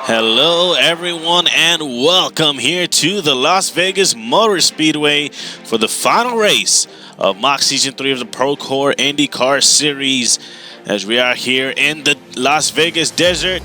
Hello everyone and welcome here to the Las Vegas Motor Speedway for the final race of Mach Season 3 of the Procore IndyCar Series, as we are here in the Las Vegas desert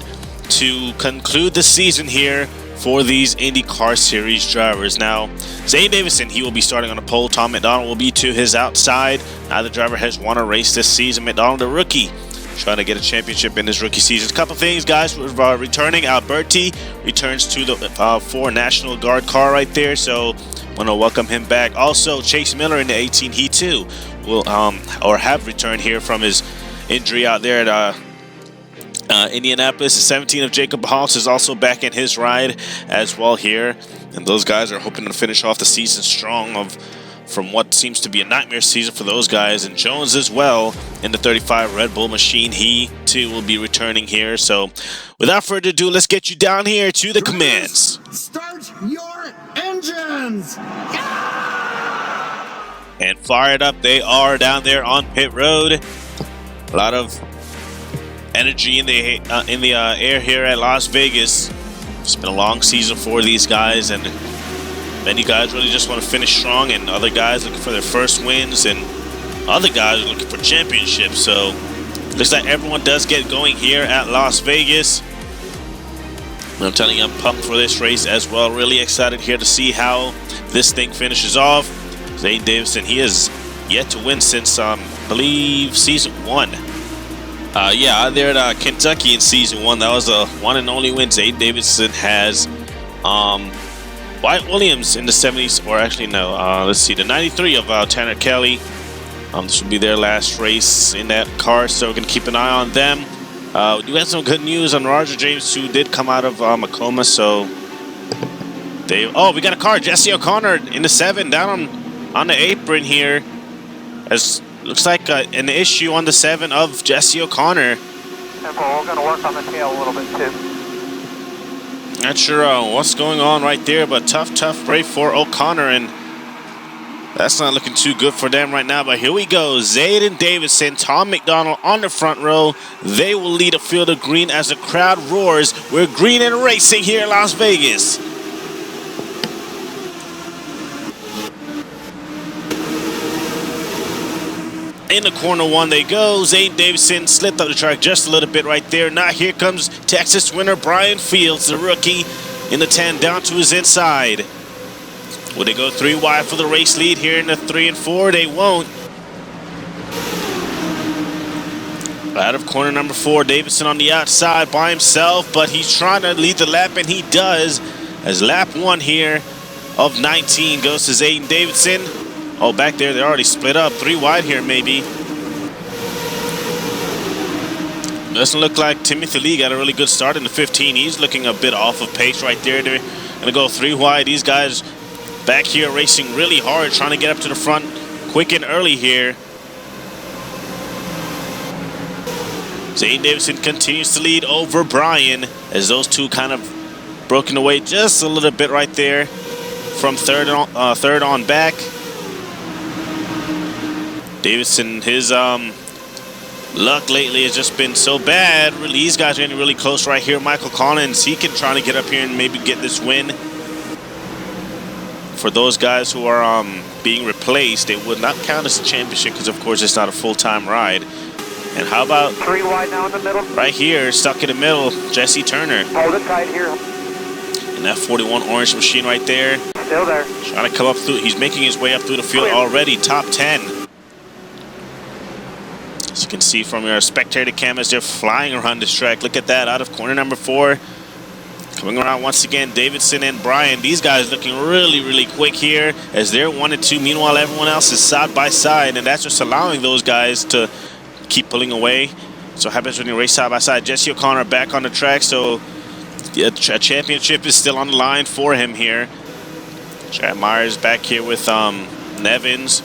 to conclude the season here for these IndyCar Series drivers. Now, 𝙑𝙬 Davidson, he will be starting on the pole. Tom McDonald will be to his outside. Neither driver has won a race this season. McDonald, the rookie, trying to get a championship in his rookie season. A couple things, guys. We're returning. 𝙑𝙬𝙼𝙍 returns to the Ford National Guard car right there, so want to welcome him back. Also, Chase Miller in the 18, he too will or have returned here from his injury out there at Indianapolis. The 17 of Jacob Hawks is also back in his ride as well here, and those guys are hoping to finish off the season strong from what seems to be a nightmare season for those guys. And Jones as well in the 35 Red Bull machine, he too will be returning here. So without further ado, let's get you down here to the commands. Start your engines! And fired up they are down there on pit road. A lot of energy in the air here at Las Vegas. It's been a long season for these guys, and many guys really just want to finish strong, and other guys looking for their first wins, and other guys are looking for championships. So looks like everyone does get going here at Las Vegas. And I'm telling you, I'm pumped for this race as well. Really excited here to see how this thing finishes off. 𝙑𝙬 Davidson, he has yet to win since I believe season 1. Yeah, there at Kentucky in season 1. That was the one and only win 𝙑𝙬 Davidson has. Wyatt Williams in the 70s, or actually no, let's see, the 93 of Tanner Kelly. This will be their last race in that car, so we're going to keep an eye on them. We do have some good news on Roger James, who did come out of a coma, so we got a car, Jesse O'Connor in the 7 down on the apron here. As looks like an issue on the 7 of Jesse O'Connor. We're going to work on the tail a little bit too. Not sure what's going on right there, but tough break for O'Connor, and that's not looking too good for them right now. But here we go, 𝙑𝙬 Davidson, Tom McDonald on the front row. They will lead a field of green as the crowd roars. We're green and racing here in Las Vegas. In the corner 1 they go. 𝙑𝙬 Davidson slipped up the track just a little bit right there. Now here comes Texas winner Brian Fields, the rookie, in the 10 down to his inside. Will they go 3 wide for the race lead here in the 3 and 4? They won't. Out of corner number 4, Davidson on the outside by himself, but he's trying to lead the lap, and he does, as lap 1 here of 19 goes to 𝙑𝙬 Davidson. Oh, back there, they're already split up. 3 wide here, maybe. Doesn't look like Timothy Lee got a really good start in the 15. He's looking a bit off of pace right there. They're going to go 3 wide. These guys back here racing really hard, trying to get up to the front quick and early here. 𝙑𝙬 Davidson continues to lead over Brian, as those two kind of broken away just a little bit right there from third on back. Davidson, his luck lately has just been so bad. Really, these guys are getting really close right here. Michael Collins, he can try to get up here and maybe get this win. For those guys who are being replaced, it would not count as a championship because, of course, it's not a full-time ride. And how about 3 wide now in the middle? Right here, stuck in the middle, Jesse Turner. Hold it tight here. And that 41 orange machine right there. Still there. Trying to come up through. He's making his way up through the field already. Top 10. As you can see from your spectator cameras, they're flying around this track. Look at that, out of corner number 4. Coming around once again, Davidson and Brian. These guys looking really quick here as they're 1 and 2. Meanwhile, everyone else is side by side, and that's just allowing those guys to keep pulling away. So what happens when you race side by side? Jesse O'Connor back on the track, so a championship is still on the line for him here. Chad Myers back here with Nevins.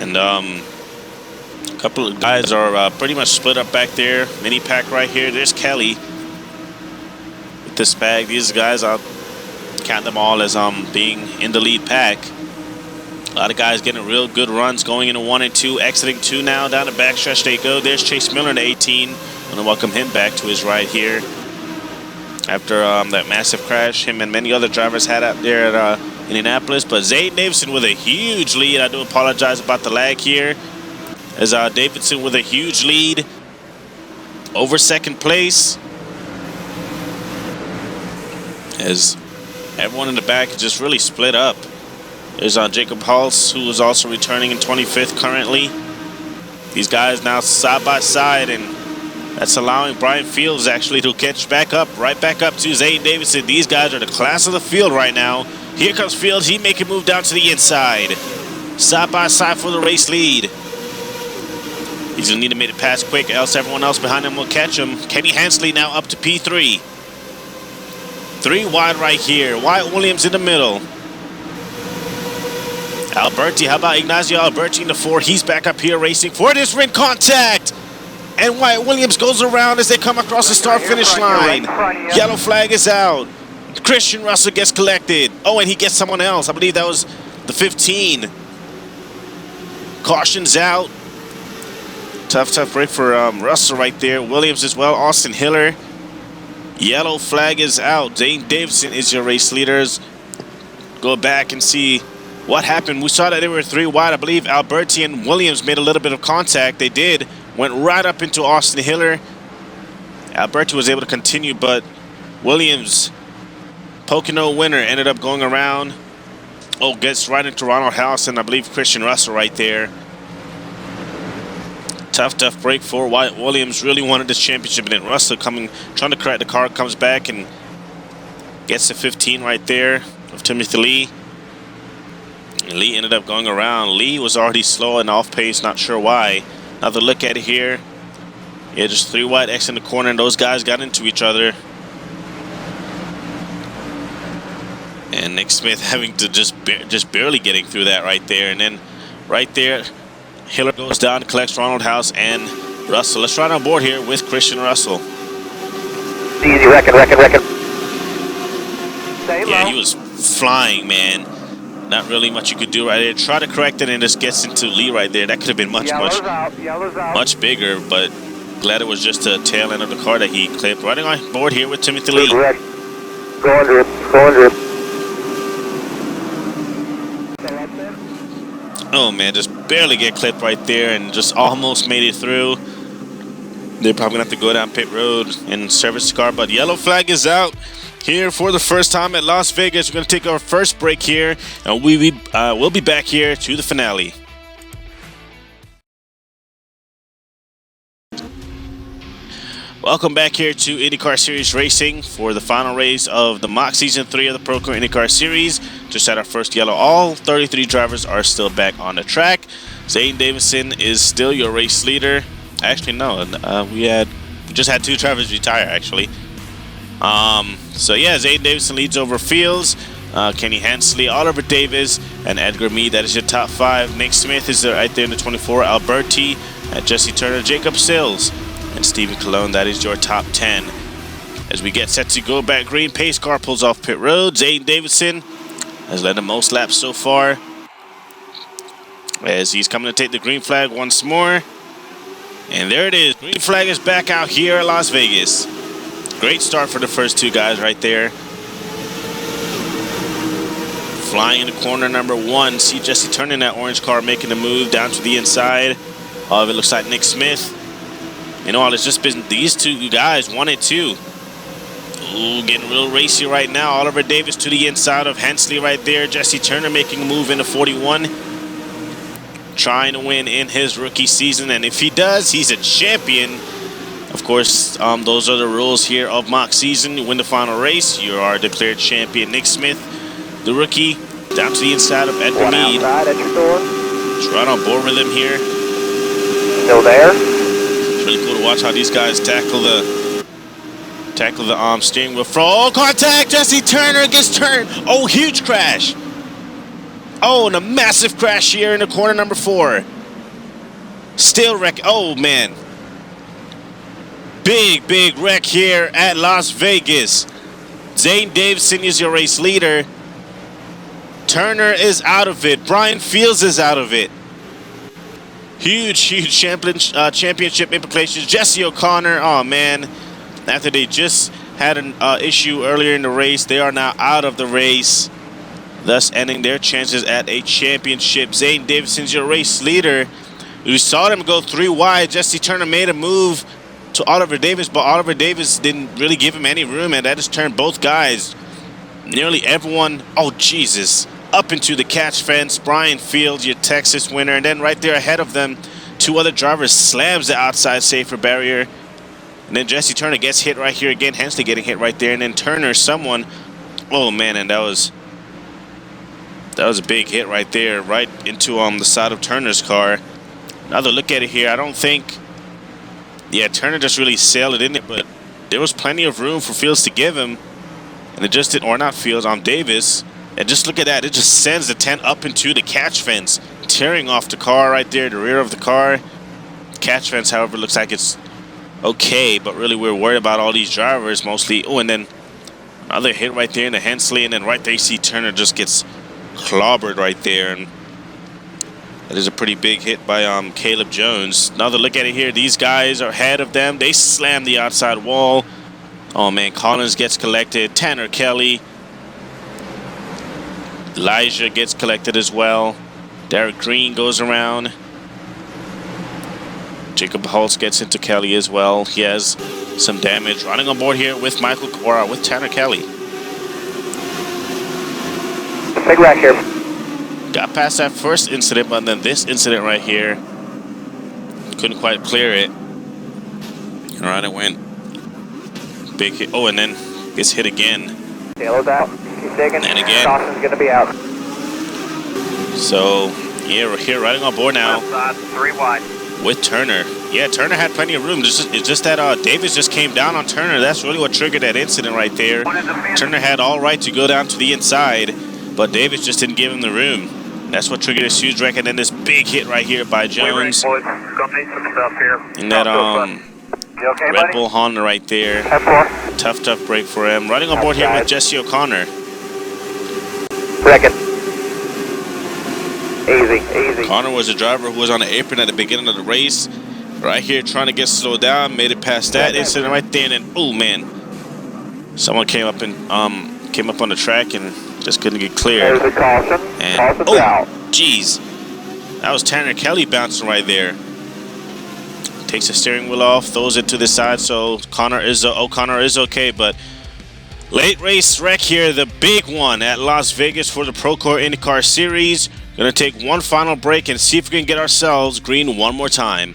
And a couple of guys are pretty much split up back there. Mini pack right here. There's Kelly with this bag. These guys, I'll count them all as being in the lead pack. A lot of guys getting real good runs going into 1 and 2, exiting 2 now. Down the backstretch they go. There's Chase Miller in the 18 Gonna welcome him back to his ride here after that massive crash him and many other drivers had out there at Indianapolis. But 𝙍𝙬𝙼𝙍 with a huge lead. I do apologize about the lag here, as Davidson with a huge lead over second place, as everyone in the back just really split up. There's Jacob Hulse, who is also returning in 25th currently. These guys now side by side, and that's allowing Brian Fields actually to catch back up, right back up to 𝙍𝙬𝙼𝙍. These guys are the class of the field right now. Here comes Fields. He making move down to the inside. Side by side for the race lead. He's going to need to make it pass quick, else everyone else behind him will catch him. Kenny Hensley now up to P3. 3 wide right here. Wyatt Williams in the middle. Alberti, how about Ignacio Alberti in the 4? He's back up here racing for this ring contact. And Wyatt Williams goes around as they come across the start-finish line. Yellow flag is out. Christian Russell gets collected. Oh, and he gets someone else. I believe that was the 15. Caution's out. Tough break for Russell right there. Williams as well. Austin Hiller. Yellow flag is out. 𝙍𝙬𝙼𝙍 is your race leaders. Go back and see what happened. We saw that they were 3 wide. I believe Alberti and Williams made a little bit of contact. They did. Went right up into Austin Hiller. Alberti was able to continue, but Williams, Pocono winner, ended up going around. Oh, gets right into Ronald House and I believe Christian Russell right there. Tough break for Wyatt Williams. Really wanted this championship, and then Russell trying to correct the car, comes back and gets the 15 right there of Timothy Lee. And Lee ended up going around. Lee was already slow and off pace, not sure why. Another look at it here. Yeah, just 3 wide X in the corner, and those guys got into each other. And Nick Smith having to just barely getting through that right there. And then right there, Hiller goes down, collects Ronald House and Russell. Let's ride on board here with Christian Russell. Easy, record. Yeah, he was flying, man. Not really much you could do right there. Try to correct it, and just gets into Lee right there. That could have been much bigger, but glad it was just the tail end of the car that he clipped. Riding on board here with Timothy Lee. Go under. Oh man, just barely get clipped right there and just almost made it through. They're probably gonna have to go down pit road and service the car, but yellow flag is out here for the first time at Las Vegas. We're gonna take our first break here, and we'll be back here to the finale. Welcome back here to IndyCar Series Racing for the final race of the Mach Season 3 of the Procore IndyCar Series. Just had our first yellow. All 33 drivers are still back on the track. 𝙍𝙬𝙼𝙍 is still your race leader. Actually, no, we just had 2 drivers retire, actually. So yeah, 𝙍𝙬𝙼𝙍 leads over Fields, Kenny Hensley, Oliver Davis, and Edgar Mead. That is your top 5. Nick Smith is right there in the 24. Alberti, Jesse Turner, Jacob Sills, and Stephen Colon. That is your top 10. As we get set to go back green, pace car pulls off pit road. 𝙍𝙬𝙼𝙍 has led the most laps so far, as he's coming to take the green flag once more. And there it is. Green flag is back out here at Las Vegas. Great start for the first 2 guys right there. Flying in the corner number 1. See Jesse Turner in that orange car making the move down to the inside. All of it looks like Nick Smith. You know, it's just been these 2 guys, 1 and 2. Ooh, getting real racy right now. Oliver Davis to the inside of Hensley right there. Jesse Turner making a move into 41. Trying to win in his rookie season, and if he does, he's a champion. Of course, those are the rules here of Mach season. You win the final race, you are declared champion. Nick Smith, the rookie, down to the inside of Edgar Mead. Just right on board with him here. Still there? It's really cool to watch how these guys tackle the steering wheel. Oh, contact! Jesse Turner gets turned. Oh, huge crash. Oh, and a massive crash here in the corner number 4. Still wreck. Oh, man. Big wreck here at Las Vegas. 𝙍𝙬𝙼𝙍 is your race leader. Turner is out of it. Brian Fields is out of it. huge championship implications. Jesse O'Connor, oh man, after they just had an issue earlier in the race, they are now out of the race, thus ending their chances at a championship. 𝙉𝙊𝙍𝙼's Davidson's your race leader. We saw them go 3 wide. Jesse Turner made a move to Oliver Davis, but Oliver Davis didn't really give him any room, and that just turned both guys, nearly everyone, oh Jesus, up into the catch fence. Brian Fields, your Texas winner, and then right there ahead of them, 2 other drivers slams the outside safer barrier, and then Jesse Turner gets hit right here again, Hensley getting hit right there, and then Turner, someone, oh man, and that was a big hit right there, right into the side of Turner's car. Another look at it here. I don't think, yeah, Turner just really sailed it in it, but there was plenty of room for Fields to give him, and it just didn't, or not Fields, Davis. And just look at that, it just sends the 10 up into the catch fence, tearing off the car right there, the rear of the car. Catch fence, however, looks like it's okay, but really we're worried about all these drivers mostly. Oh, and then another hit right there in the Hensley, and then right there you see Turner just gets clobbered right there, and that is a pretty big hit by Caleb Jones. Another look at it here. These guys are ahead of them. They slam the outside wall. Oh man, Collins gets collected. Tanner Kelly, Elijah gets collected as well. Derek Green goes around. Jacob Holtz gets into Kelly as well. He has some damage. Running on board here with with Tanner Kelly. Big wreck here. Got past that first incident, but then this incident right here, couldn't quite clear it. All right, it went big hit. Oh, and then gets hit again. Taylor's out. He's digging. And again. Dawson's gonna be out. So yeah, we're here riding on board now. Left side, 3 wide. With Turner. Yeah, Turner had plenty of room. It's just that Davis just came down on Turner. That's really what triggered that incident right there. Turner had all right to go down to the inside, but Davis just didn't give him the room. That's what triggered this huge wreck, and then this big hit right here by Jones. Gonna need some stuff here. And that okay, Red buddy? Bull Honda right there. Tough break for him. Running on board here with Jesse O'Connor. Wrecking. Easy. Connor was a driver who was on the apron at the beginning of the race. Right here trying to get slowed down. Made it past that incident right there, and then, oh man, someone came up on the track and just couldn't get clear. There's a caution. And, Caution's out. Jeez, that was Tanner Kelly bouncing right there. Takes the steering wheel off, throws it to the side, so O'Connor is okay. But late race wreck here, the big one at Las Vegas for the Procore IndyCar Series. Gonna take one final break and see if we can get ourselves green one more time.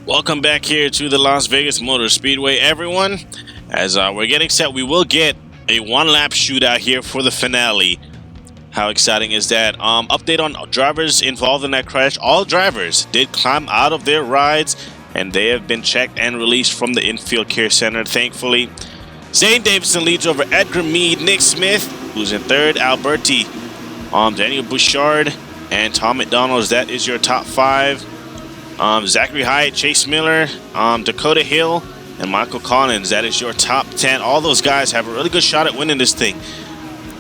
Welcome back here to the Las Vegas Motor Speedway, everyone. As we're getting set, we will get a 1-lap shootout here for the finale. How exciting is that? Update on drivers involved in that crash. All drivers did climb out of their rides, and they have been checked and released from the infield care center, thankfully. 𝙉𝙊𝙍𝙼 Davidson leads over Edgar Mead, Nick Smith, who's in third, Alberti, Daniel Bouchard, and Tom McDonald's. That is your top 5. Zachary Hyatt, Chase Miller, Dakota Hill, and Michael Collins. That is your top 10. All those guys have a really good shot at winning this thing.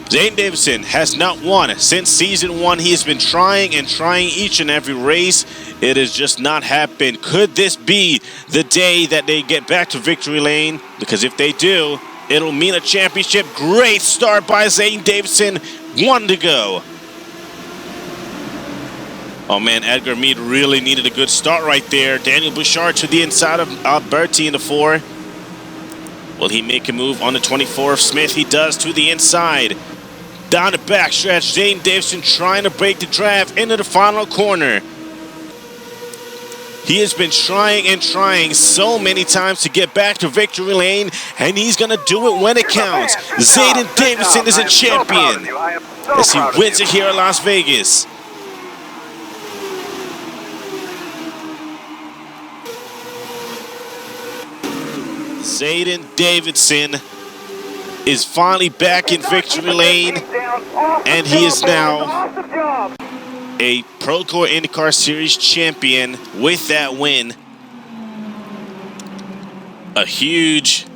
𝙉𝙊𝙍 Davidson has not won since season 1. He has been trying each and every race. It has just not happened. Could this be the day that they get back to victory lane? Because if they do, it'll mean a championship. Great start by 𝙉𝙍 Davidson. 1 to go. Oh man, Edgar Mead really needed a good start right there. Daniel Bouchard to the inside of Alberti in the 4. Will he make a move on the 24 of Smith? He does, to the inside. Down the backstretch, 𝙉𝙍 Davidson trying to break the draft into the final corner. He has been trying so many times to get back to victory lane, and he's going to do it when it counts. 𝙉𝙍 Davidson is a champion as he wins it here at Las Vegas. 𝙉𝙍 Davidson is finally back in victory lane, and he is now a Procore IndyCar Series champion with that win. A huge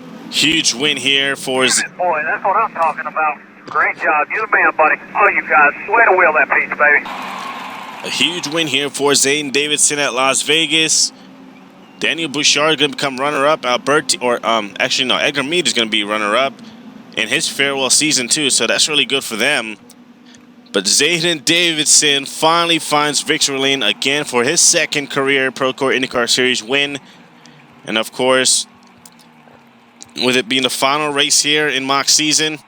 win here for his... Boy, that's what I'm talking about. Great job. You're the man, buddy. Oh, you guys. Way to wheel that piece, baby. A huge win here for 𝙍𝙬 Davidson at Las Vegas. Daniel Bouchard going to become runner-up. Actually, no, Edgar Mead is going to be runner-up in his farewell season, too, so that's really good for them. But 𝙍𝙬 Davidson finally finds victory lane again for his second career Procore IndyCar Series win. And, of course, with it being the final race here in Mach season,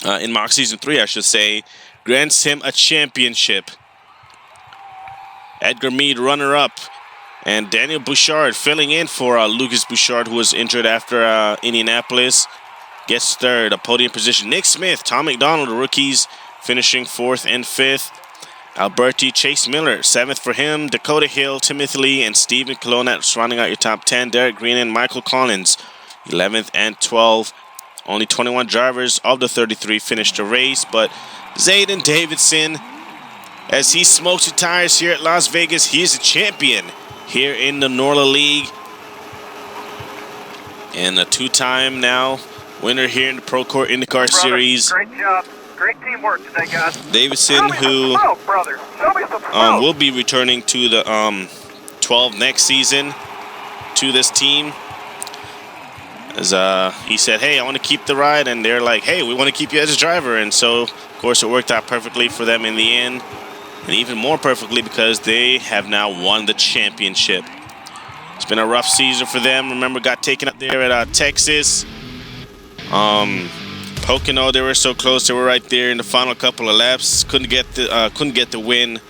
in Mach Season 3, I should say, grants him a championship. Edgar Mead runner-up, and Daniel Bouchard filling in for Lucas Bouchard, who was injured after Indianapolis, gets third, a podium position. Nick Smith, Tom McDonald, the rookies, finishing 4th and 5th. Alberti, Chase Miller, 7th for him. Dakota Hill, Timothy Lee, and Stephen Colonat rounding out your top 10. Derek Green and Michael Collins, 11th and 12th. Only 21 drivers of the 33 finished the race, but 𝙍𝙬 Davidson, as he smokes the tires here at Las Vegas, he is a champion here in the NORLA League. And a two-time now winner here in the Procore IndyCar Series. Great job. Great teamwork today, guys. Davidson, who will be returning to the 12 next season to this team. As he said, hey, I want to keep the ride, and they're like, hey, we want to keep you as a driver. And so, of course, it worked out perfectly for them in the end, and even more perfectly because they have now won the championship. It's been a rough season for them. Remember, got taken up there at Texas. Pocono, they were so close. They were right there in the final couple of laps. Couldn't get the win.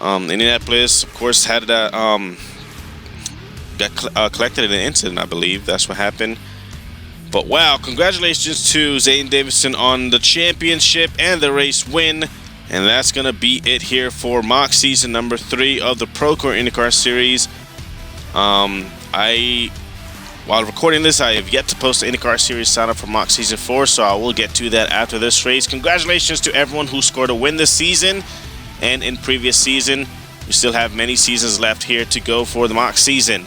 Indianapolis, of course, had got collected in an incident, I believe. That's what happened. But wow, congratulations to 𝙍𝙬 Davidson on the championship and the race win. And that's going to be it here for Mach season number 3 of the Procore IndyCar Series. While recording this, I have yet to post the IndyCar Series sign up for Mach season 4, so I will get to that after this race. Congratulations to everyone who scored a win this season and in previous season. We still have many seasons left here to go for the Mach season.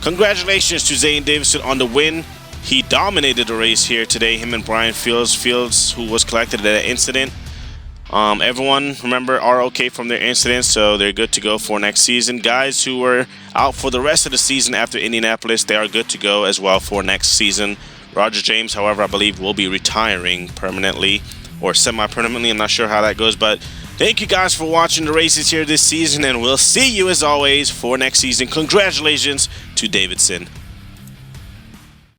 Congratulations to 𝙍𝙬 Davidson on the win. He dominated the race here today, him and Brian Fields, who was collected at that incident. Everyone, remember, are okay from their incidents, so they're good to go for next season. Guys who were out for the rest of the season after Indianapolis, they are good to go as well for next season. Roger James, however, I believe will be retiring permanently or semi-permanently. I'm not sure how that goes, but thank you guys for watching the races here this season, and we'll see you as always for next season. Congratulations to Davidson.